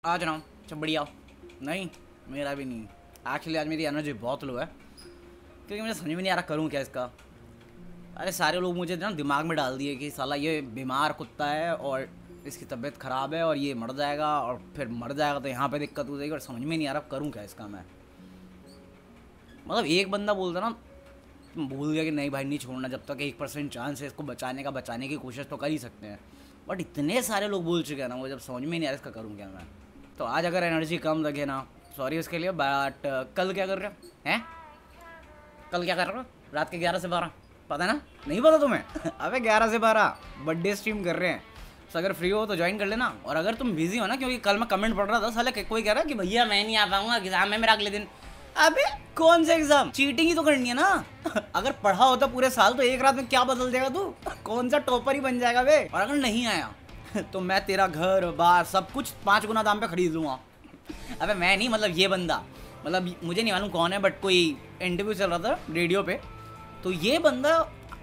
आज ना सब बढ़िया नहीं, मेरा भी नहीं। एक्चुअली आज मेरी एनर्जी बहुत लो है क्योंकि मुझे समझ में नहीं आ रहा करूँ क्या इसका। अरे सारे लोग मुझे ना दिमाग में डाल दिए कि साला ये बीमार कुत्ता है और इसकी तबीयत ख़राब है और ये मर जाएगा और फिर मर जाएगा तो यहाँ पे दिक्कत हो जाएगी और समझ में नहीं आ रहा करूँ क्या इसका मैं। मतलब एक बंदा बोलता ना, भूल गया कि नहीं भाई नहीं छोड़ना, जब तक 1% चांस है इसको बचाने की कोशिश तो कर ही सकते हैं। बट इतने सारे लोग बोल चुके हैं ना, वो जब समझ में नहीं आ रहा इसका करूँ क्या मैं। तो आज अगर एनर्जी कम लगे ना, सॉरी उसके लिए, बट कल क्या कर रहे हो हैं? कल क्या कर रहे हो? रात के 11 से 12 पता है ना? नहीं पता तुम्हें? अबे 11 से 12 बर्थडे स्ट्रीम कर रहे हैं। तो अगर फ्री हो तो ज्वाइन कर लेना। और अगर तुम बिजी हो ना, क्योंकि कल मैं कमेंट पढ़ रहा था, साले कोई कह रहा है कि भैया मैं नहीं आ पाऊंगा, एग्जाम है मेरा अगले दिन। अबे कौन सा एग्जाम? चीटिंग ही तो करनी है ना। अगर पढ़ा होता पूरे साल तो एक रात में क्या बदल जाएगा तू? कौन सा टॉपर ही बन जाएगा बे। और अगर नहीं आया तो मैं तेरा घर बार सब कुछ 5 गुना दाम पे खरीद लूंगा। अबे मैं नहीं, मतलब ये बंदा, मतलब मुझे नहीं मालूम कौन है, बट कोई इंटरव्यू चल रहा था रेडियो पे, तो ये बंदा,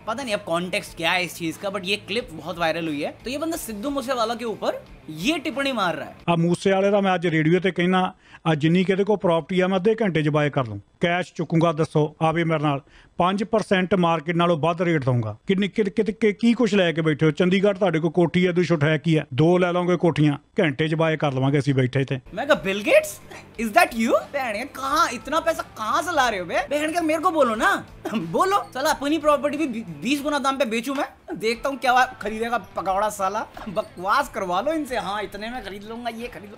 पता नहीं अब कॉन्टेक्स्ट क्या है इस चीज का, बट ये क्लिप बहुत वायरल हुई है। तो ये बंदा सिद्धू मूसेवाला के ऊपर ये टिप्पणी मार रहा है। आ मूसे वाले दा मैं अज रेडियो ते कहना, आ जिन्नी किहदे को प्रॉपर्टी आ मैं अद्धे घंटे च बाय कर लूं, कैश चुकूंगा, दसो आवे मेरे नाल 5% मार्केट नालों वध रेट दूंगा। की कुछ लैके बैठे हो? चंडीगढ़ तुहाडे कोल कोठी है, दुछ है की है, 2 लै लोगे कोठियां, घंटे च बाय कर लवांगे असीं बैठे थे। मैं कहा Bill Gates, is that you? बहन कहाँ इतना पैसा कहाँ से ला रहे हो बे? बहन मेरे को बोलो ना। बोलो चला, अपनी प्रॉपर्टी भी 20 गुना दाम पे बेचूं मैं, देखता हूँ क्या खरीदेगा पकौड़ा साला। बकवास करवा लो इनसे, हाँ इतने में खरीद लूंगा, ये खरीद लो।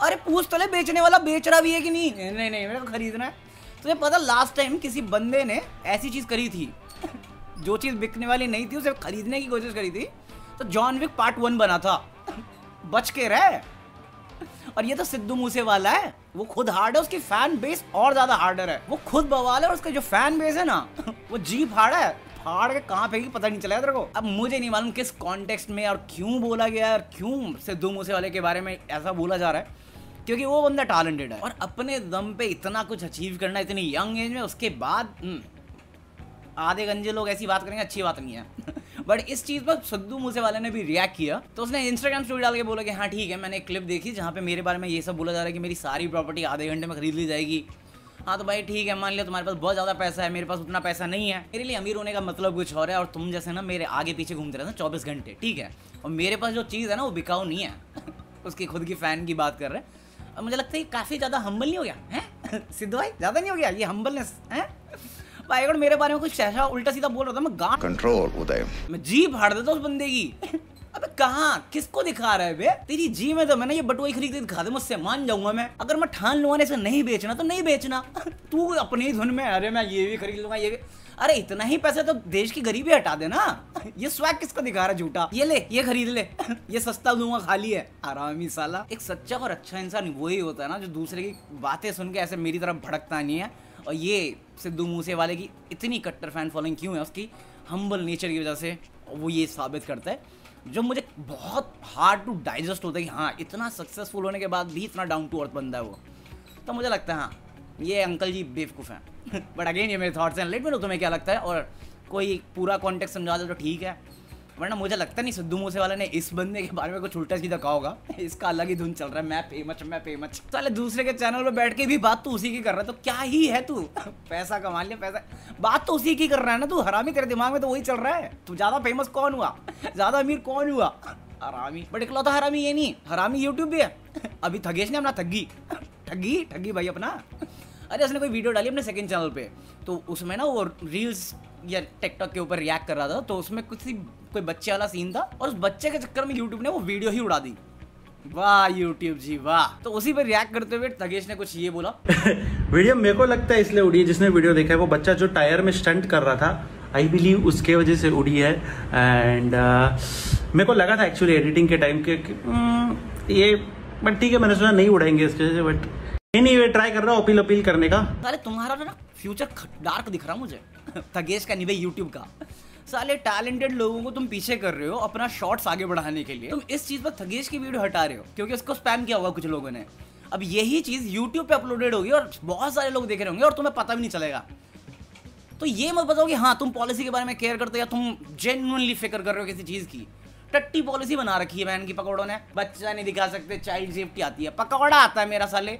अरे पूछ तो ले बेचने वाला बेच रहा भी है कि नहीं? नहीं नहीं मेरे को खरीदना है। तुझे पता लास्ट टाइम किसी बंदे ने ऐसी चीज करी थी जो चीज बिकने वाली नहीं थी उसे खरीदने की कोशिश करी थी, तो जॉन विक पार्ट 1 बना था। बच के रहे। और ये तो सिद्धू मूसेवाला है, वो खुद हार्ड है, उसकी फैन बेस और ज्यादा हार्डर है। वो खुद बवाल है और उसका जो फैन बेस है ना, वो जीप हार्ड है, फाड़ के कहाँ फेंकी पता नहीं चला तेरे को। अब मुझे नहीं मालूम किस कॉन्टेक्स्ट में और क्यों बोला गया और क्यों सिद्धू मूसेवाले के बारे में ऐसा बोला जा रहा है, क्योंकि वो बंदा टैलेंटेड है और अपने दम पे इतना कुछ अचीव करना इतनी यंग एज में, उसके बाद आधे गंजे लोग ऐसी बात करेंगे, अच्छी बात नहीं है। बट इस चीज पर सिद्धू मूसेवाले ने भी रिएक्ट किया, तो उसने इंस्टाग्राम स्टोरी डाल के बोला कि हाँ ठीक है, मैंने एक क्लिप देखी जहाँ पे मेरे बारे में ये सब बोला जा रहा है कि मेरी सारी प्रॉपर्टी आधे घंटे में खरीद ली जाएगी। हाँ तो भाई ठीक है, मान लिया तुम्हारे पास बहुत ज़्यादा पैसा है, मेरे पास उतना पैसा नहीं है। मेरे लिए अमीर होने का मतलब कुछ और है और तुम जैसे ना मेरे आगे पीछे घूमते रहते 24 घंटे, ठीक है। और मेरे पास जो चीज़ है ना वो बिकाऊ नहीं है। उसकी खुद की फ़ैन की बात कर रहे हैं। और मुझे लगता है काफ़ी ज़्यादा हम्बल नहीं हो गया है सिद्धू भाई? ज़्यादा नहीं हो गया ये हम्बलनेस है भाई? अगर मेरे बारे में कुछ ऐसा उल्टा सीधा बोल रहा था, मैं गांड कंट्रोल उदय, मैं जीभ फाड़ देता उस बंदे की। अबे कहाँ किसको दिखा रहा है बे? तेरी जी में तो मैंने ये बटुआ खरीद के दिखा दे, मुझसे मान जाऊंगा मैं। अगर मैं ठान लूंगा इसे नहीं बेचना तो नहीं बेचना। तू अपनी ही धुन में, अरे मैं ये भी खरीद लूंगा, ये भी। अरे इतना ही पैसा तो देश की गरीबी हटा देना। ये स्वैग किसको दिखा रहा है झूठा? ये ले, ये खरीद ले, ये सस्ता दूंगा, खाली है, आरामी साला। एक सच्चा और अच्छा इंसान वही होता है ना जो दूसरे की बातें सुन के ऐसे मेरी तरफ भड़कता नहीं है। और ये सिद्धू मूसेवाले की इतनी कट्टर फैन फॉलोइंग क्यों है? उसकी हम्बल नेचर की वजह से वो ये साबित करता है, जो मुझे बहुत हार्ड टू डाइजेस्ट होता है कि हाँ इतना सक्सेसफुल होने के बाद भी इतना डाउन टू अर्थ बंदा है वो। तो मुझे लगता है हाँ ये अंकल जी बेवकूफ़ हैं। बट अगेन ये मेरे थॉट्स हैं, लेट मी नो तुम्हें क्या लगता है। और कोई पूरा कॉन्टेक्स्ट समझा दे तो ठीक है, वरना मुझे लगता नहीं सिद्धू मूसेवाला ने इस बंदे के बारे में कुछ उल्टा सीधा कहा होगा। इसका अलग ही धुन चल रहा है, मैं फेमस। साले दूसरे के चैनल पे बैठ के भी बात तो उसी की कर रहा है, तो क्या ही है तू? पैसा कमा लिया, पैसा, बात तो उसी की कर रहा है ना तू, हरामी। तेरे दिमाग में तो वही चल रहा है। तू ज्यादा फेमस कौन हुआ, ज्यादा अमीर कौन हुआ? हरामी। बट इकलौता हरामी ये नहीं, हरामी यूट्यूब भी है। अभी थगेश ने अपना ठगी भाई अपना, अरे उसने कोई वीडियो डाली अपने सेकंड चैनल पे, तो उसमें ना वो रील्स या टिकटॉक के ऊपर रिएक्ट कर रहा था, तो उसमें कोई बच्चे वाला सीन था और उस बच्चे के चक्कर में यूट्यूब ने वो वीडियो ही उड़ा दी। वाह यूट्यूब जी वाह। तो उसी पर रिएक्ट करते हुए तगेश ने कुछ ये बोला। वीडियो मेरे को लगता है इसलिए उड़ी है, जिसने वीडियो देखा है वो बच्चा जो टायर में स्टंट कर रहा था, आई बिलीव उसके वजह से उड़ी है। एंड मेरे को लगा था एक्चुअली एडिटिंग के टाइम के ये, बट ठीक है मैंने सोचा नहीं उड़ाएंगे इसकी वजह से, बट नहीं वे ट्राई कर रहा हूँ अपील करने का। अरे तुम्हारा ना फ्यूचर डार्क दिख रहा मुझे। तगेश का नहीं यूट्यूब का। साले टैलेंटेड लोगों को तुम पीछे कर रहे हो अपना शॉर्ट्स आगे बढ़ाने के लिए। तुम इस चीज पर तगेश की वीडियो हटा रहे हो क्योंकि उसको स्पैम किया होगा कुछ लोगों ने। अब यही चीज यूट्यूब पे अपलोडेड होगी और बहुत सारे लोग देख रहे होंगे और तुम्हें पता भी नहीं चलेगा। तो ये मत बताओ कि हाँ तुम पॉलिसी के बारे में केयर करते हो या तुम जेन्युइनली फिक्र कर रहे हो किसी चीज की। टट्टी पॉलिसी बना रखी है बहन की पकौड़ों ने, बच्चा नहीं दिखा सकते, चाइल्ड सेफ्टी आती है, पकौड़ा आता है मेरा साले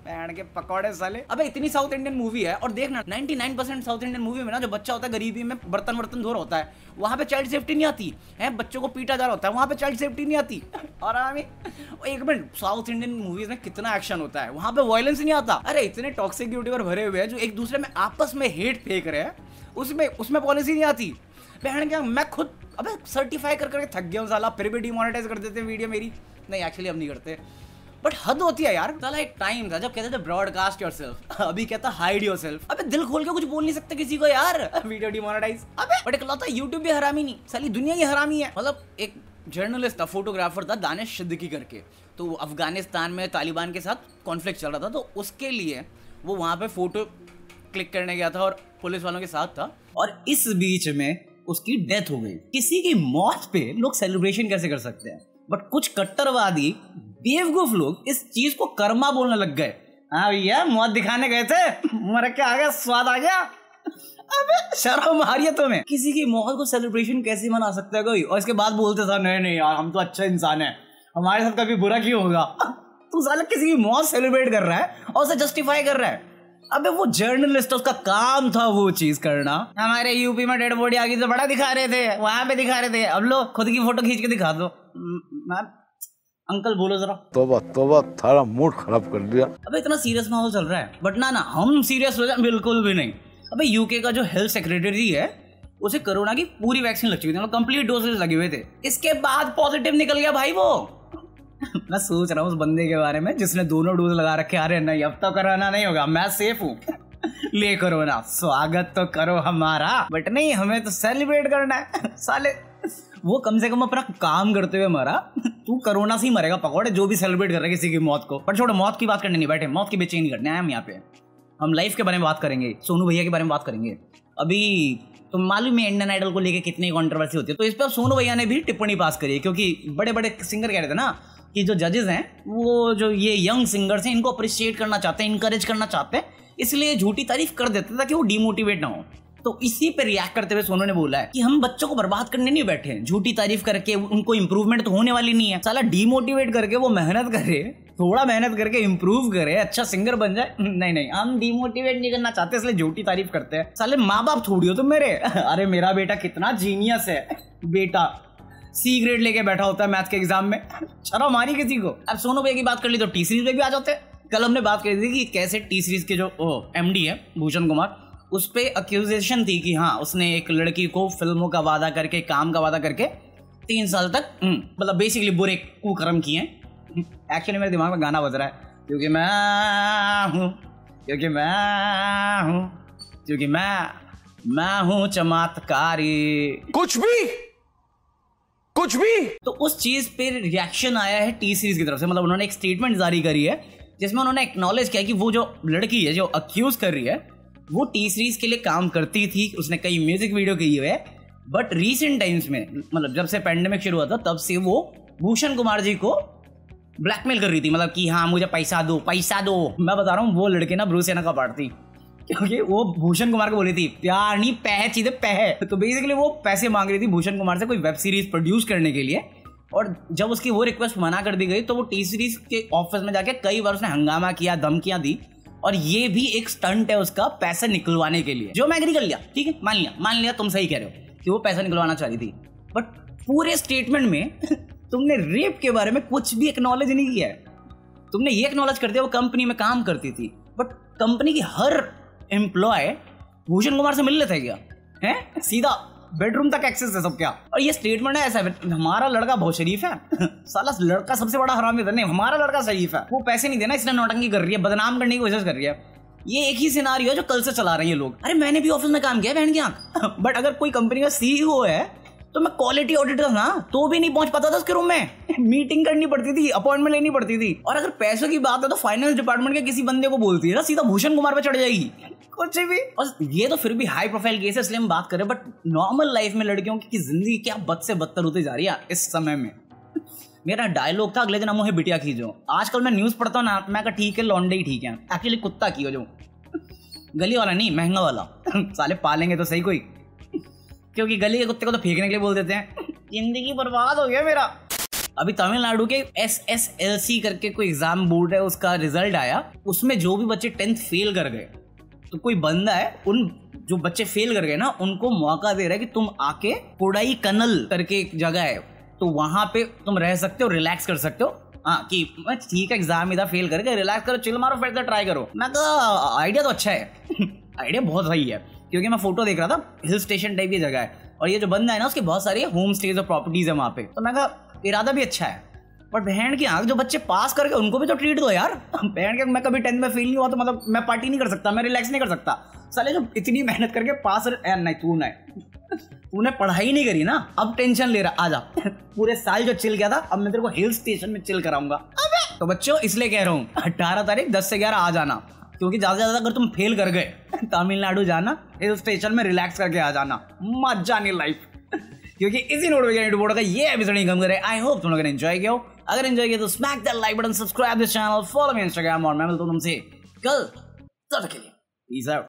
बहन के पकौड़े साले। अबे इतनी साउथ इंडियन मूवी है और देखना 99% साउथ इंडियन मूवी में ना जो बच्चा होता है गरीबी में बर्तन धो रहा होता है, वहां पे चाइल्ड सेफ्टी नहीं आती है, बच्चों को पीटा जा रहा होता है, वहां पे चाइल्ड सेफ्टी नहीं आती। और एक मिनट, साउथ इंडियन मूवीज में कितना एक्शन होता है, वहां पे वायलेंस नहीं आता। अरे इतने टॉक्सिक यूट्यूबर भरे हुए हैं जो एक दूसरे में आपस में हेट फेंक रहे हैं, उसमें पॉलिसी नहीं आती। बहन क्या, मैं खुद अबे सर्टिफाई करके थक गया हूं साला, फिर भी डिमोनेटाइज कर देते वीडियो मेरी। नहीं एक्चुअली अब नहीं करते, बट हद होती है यार। साला एक टाइम था जब कहते थे ब्रॉडकास्ट योरसेल्फ, अभी कहता हाइड योरसेल्फ। अबे दिल खोल के कुछ बोल नहीं सकते किसी को यार, वीडियो डिमोनेटाइज। अबे बट इकलौता यूट्यूब भी हरामी नहीं, साली दुनिया ही हरामी है। मतलब एक जर्नलिस्ट था, फोटोग्राफर था, दानिश सिद्दीकी करके, तो अफगानिस्तान में तालिबान के साथ कॉन्फ्लिक्ट चल रहा था, तो उसके लिए वो वहां पे फोटो क्लिक करने गया था और पुलिस वालों के साथ था, और इस बीच में उसकी डेथ हो गई। किसी की मौत पे लोग सेलिब्रेशन कैसे कर सकते हैं, बट कुछ कट्टरवादी बेवकूफ लोग इस चीज को कर्मा बोलने लग गए। हाँ भैया मौत दिखाने गए थे, मर के आ गया, स्वाद आ गया। अबे शर्म आ रही है तुम्हें? किसी की मौत को सेलिब्रेशन कैसे मना सकता है कोई? और इसके बाद बोलते था नहीं यार हम तो अच्छा इंसान है, हमारे साथ कभी बुरा क्यों होगा। तू साला किसी की मौत सेलिब्रेट कर रहा है और उसे जस्टिफाई कर रहा है। अबे वो जर्नलिस्ट, उसका काम था वो चीज करना। हमारे यूपी में डेड बॉडी आ गई तो बड़ा दिखा रहे थे, वहां पे दिखा रहे थे, अब लो खुद की फोटो खींच के दिखा दो। अंकल बोलो जरा। तोबा थारा मूड खराब कर दिया। अबे इतना सीरियस माहौल चल रहा है, बट ना हम सीरियस हो जाए बिल्कुल भी नहीं। अबे यूके का जो हेल्थ सेक्रेटरी है उसे कोरोना की पूरी वैक्सीन लग चुकी थी, मतलब कंप्लीट डोजेस लगे हुए थे, इसके बाद पॉजिटिव निकल गया भाई वो। मैं सोच रहा हूँ उस बंदे के बारे में जिसने दोनों डोज लगा रखे। अरे नहीं अब तो कोरोना नहीं होगा, मैं सेफ हूँ ले कोरोना, स्वागत तो करो हमारा, बट नहीं हमें तो सेलिब्रेट करना है। साले वो कम से कम अपना काम करते हुए मरा, तू कोरोना से ही मरेगा पकौड़े, जो भी सेलिब्रेट कर रहे किसी की मौत को। पर छोड़ो, मौत की बात करने नहीं बैठे, मौत की बेचैनी करने आए हम यहाँ पे। हम लाइफ के बारे में बात करेंगे, सोनू भैया के बारे में बात करेंगे। अभी तो मालूम है इंडियन आइडल को लेके कितनी कंट्रोवर्सी होती है, तो इस पर सोनू भैया ने भी टिप्पणी पास करी है, क्योंकि बड़े बड़े सिंगर कह रहे थे ना कि जो जजेस हैं वो जो ये यंग सिंगर्स हैं इनको अप्रिशिएट करना चाहते हैं, इनकरेज करना चाहते हैं, इसलिए झूठी तारीफ कर देते ताकि वो डिमोटिवेट ना हो। तो इसी पे रिएक्ट करते हुए सोनू ने बोला है कि हम बच्चों को बर्बाद करने नहीं बैठे हैं, झूठी तारीफ करके उनको इंप्रूवमेंट तो होने वाली नहीं है। साला डिमोटिवेट करके वो मेहनत करे, थोड़ा मेहनत करके इंप्रूव करे, अच्छा सिंगर बन जाए। नहीं हम डिमोटिवेट नहीं करना चाहते, इसलिए झूठी तारीफ करते हैं। साले माँ बाप थोड़ी हो तुम मेरे। अरे मेरा बेटा कितना जीनियस है, बेटा सी ग्रेड लेके बैठा होता है मैथ के एग्जाम में, शर्म आ रही किसी को। अब सोनू भैया की बात कर ली तो टी सीरीज में भी आ जाते हैं। कल हमने बात करी थी कि कैसे टी सीरीज के जो एमडी है भूषण कुमार, उस पे अक्यूजेशन थी कि हाँ उसने एक लड़की को फिल्मों का वादा करके, काम का वादा करके 3 साल तक मतलब बेसिकली बुरे कुकर्म किए। एक्चुअली मेरे दिमाग में गाना बज रहा है, क्योंकि मैं हूँ चमत्कारी, कुछ भी। तो उस चीज पे रिएक्शन आया है टी सीरीज की तरफ से, मतलब उन्होंने एक स्टेटमेंट जारी करी है जिसमें उन्होंने एक्नॉलेज किया कि वो जो लड़की है जो अक्यूज कर रही है वो टी सीरीज के लिए काम करती थी, उसने कई म्यूजिक वीडियो किए हुए, बट रीसेंट टाइम्स में मतलब जब से पैंडेमिक शुरू हुआ था तब से वो भूषण कुमार जी को ब्लैकमेल कर रही थी, मतलब कि हाँ मुझे पैसा दो। मैं बता रहा हूँ वो लड़के ना ब्रूस सेना का पार्ट थी, क्योंकि वो भूषण कुमार को बोली थी प्यार नहीं पैसे चीजें पैसे। तो बेसिकली वो पैसे मांग रही थी भूषण कुमार से कोई वेब सीरीज प्रोड्यूस करने के लिए, और जब उसकी वो रिक्वेस्ट मना कर दी गई तो वो टी सीरीज के ऑफिस में जाके कई बार उसने हंगामा किया, धमकियां दी, और ये भी एक स्टंट है उसका पैसे निकलवाने के लिए, जो मैं एग्री कर लिया। ठीक है, मान लिया तुम सही कह रहे हो कि वो पैसा निकलवाना चाह रही थी, बट पूरे स्टेटमेंट में तुमने रेप के बारे में कुछ भी एक्नॉलेज नहीं किया है। तुमने ये एक्नॉलेज कर दिया वो कंपनी में काम करती थी, बट कंपनी की हर एम्प्लॉय भूषण कुमार से मिल लेता है क्या? है सीधा बेडरूम तक एक्सेस है सब क्या? और ये स्टेटमेंट है ऐसा, हमारा लड़का बहुत शरीफ है। साला लड़का सबसे बड़ा हरामी था। नहीं, हमारा लड़का शरीफ है, वो पैसे नहीं देना इसलिए नौटंकी कर रही है, बदनाम करने की कोशिश कर रही है। ये एक ही सिनारियो है जो कल से चला रहे हैं लोग। अरे मैंने भी ऑफिस में काम किया बहन की आंख, बट अगर कोई कंपनी का सीईओ है तो मैं क्वालिटी ऑडिटर ना तो भी नहीं पहुंच पाता था उसके रूम में, मीटिंग करनी पड़ती थी, अपॉइंटमेंट लेनी पड़ती थी। और अगर पैसों की बात है तो फाइनेंस डिपार्टमेंट के किसी बंदे को बोलती है ना सीधा भूषण कुमार पे चढ़ जाएगी, कुछ भी। और ये तो फिर भी हाई प्रोफाइल केस है इसलिए हम बात करें, बट नॉर्मल लाइफ में लड़कियों की जिंदगी क्या बद से बदतर होती जा रही है इस समय में। मेरा डायलॉग था अगले दिन मुझे बिटिया खींचो। आजकल मैं न्यूज पढ़ता हूँ ना, मैं कहा ठीक है लौंडे ही ठीक है, एक्चुअली कुत्ता की हो जो गली वाला नहीं महंगा वाला। साले पालेंगे तो सही कोई, क्योंकि गली के कुत्ते को तो फेंकने के लिए बोल देते हैं, जिंदगी बर्बाद हो गया मेरा। अभी तमिलनाडु के SSLC करके कोई एग्जाम बोर्ड है, उसका रिजल्ट आया। उसमें जो भी बच्चे 10th फेल कर गए, तो कोई बंदा है, उन जो बच्चे फेल कर गए ना, उनको मौका दे रहा है कि तुम आके कोडाई कनल करके एक जगह है, तो वहां पे तुम रह सकते हो, रिलैक्स कर सकते हो। हाँ कि ठीक है एग्जाम इधर फेल करके रिलैक्स करो, चिल मारो, फिर से ट्राई करो। मैं कहा आइडिया तो अच्छा है आइडिया बहुत सही है, क्योंकि मैं फोटो देख रहा था, हिल स्टेशन टाइप की जगह है, और ये जो बंदा है ना उसके बहुत सारे होम स्टेज और प्रॉपर्टीज है वहां पे। तो मैं कहा इरादा भी अच्छा है, बट बहन की आंख जो बच्चे पास करके उनको भी तो ट्रीट दो यार। बहन के मैं कभी 10th में फेल नहीं हुआ तो मतलब मैं पार्टी नहीं कर सकता, मैं रिलैक्स नहीं कर सकता। साले जो इतनी मेहनत करके पास, नहीं तूने पढ़ाई नहीं करी ना, अब टेंशन ले रहा, आजा। पूरे साल जो चिल किया था, अब मैं तेरे को हिल स्टेशन में चिल कराऊंगा। तो बच्चों इसलिए कह रहा हूँ 18 तारीख 10 से 11 आ जाना, क्योंकि ज्यादा से ज्यादा अगर तुम फेल कर गए तमिलनाडु जाना, हिल स्टेशन में रिलैक्स करके आ जाना, मजा नहीं लाइफ। क्योंकि इसी नोटिफिकेशन का ये एपिसोड नहीं कम करे। आई होप तुम लोगों ने एंजॉय किया हो। अगर एंजॉय किया तो smack that like button, subscribe this channel, follow me Instagram, और मैं मिलता हूं तुमसे कल। तब तक के लिए पीस आउट।